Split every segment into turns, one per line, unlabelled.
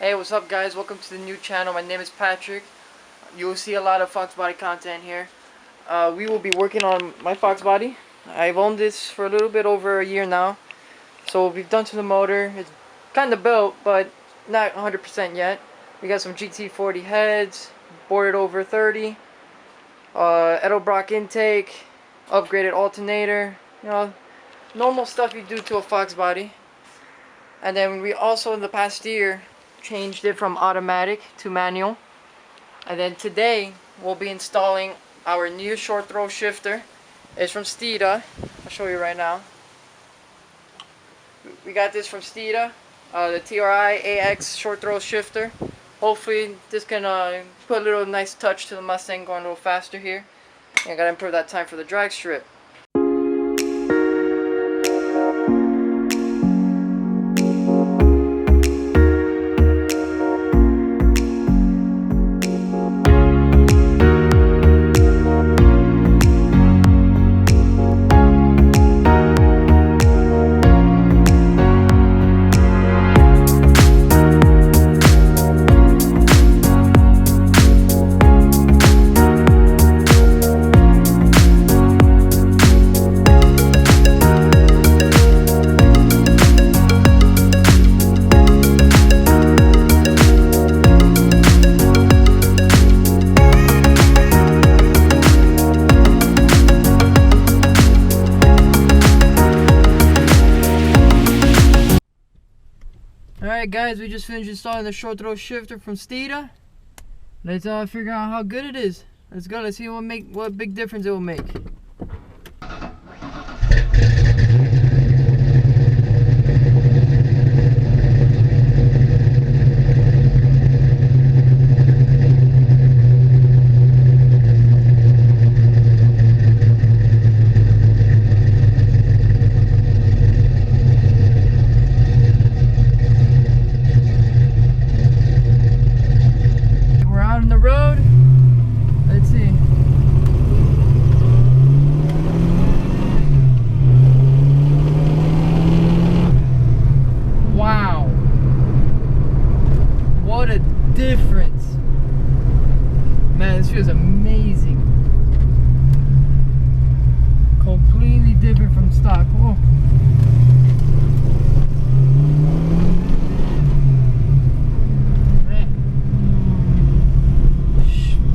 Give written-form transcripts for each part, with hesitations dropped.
Hey, what's up guys? Welcome to the new channel. My name is Patrick. You'll see a lot of Foxbody content here. We will be working on my Foxbody. I've owned this for a little bit over a year now. So we've done to the motor. It's kind of built, but not 100% yet. We got some GT40 heads, boarded over 30, Edelbrock intake, upgraded alternator, normal stuff you do to a Foxbody. And then we also in the past year changed it from automatic to manual. And then today we'll be installing our new short throw shifter. It's from Steeda. I'll show you right now. We got this from Steeda, the TRI AX short throw shifter. Hopefully this can put a little nice touch to the Mustang, going a little faster here. And I gotta improve that time for the drag strip. Alright guys, we just finished installing the short throw shifter from Steeda. Let's figure out how good it is. Let's go, let's see what big difference it will make. The road. Let's see. Wow. What a difference. Man, this feels amazing. Completely different from stock. Oh.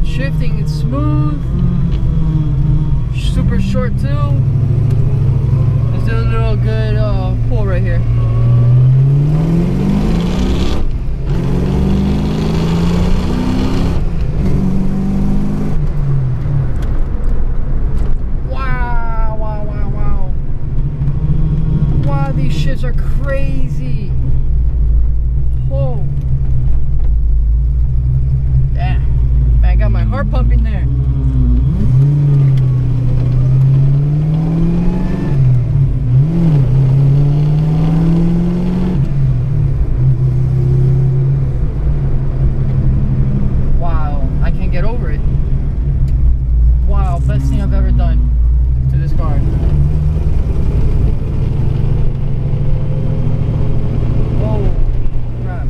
Shifting is smooth, super short too. Let's do a little good pull right here. Wow, wow, wow, wow. Wow, these shifts are crazy. Whoa. I got my heart pumping there. Wow, I can't get over it. Wow, best thing I've ever done to this car. Oh, crap.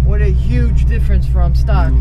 What a huge difference from stock.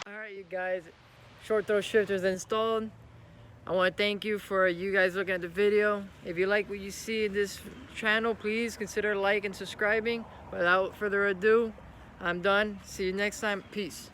Alright you guys, short throw shifter is installed. I want to thank you for you guys looking at the video. If you like what you see in this channel, please consider liking and subscribing. Without further ado, I'm done. See you next time. Peace.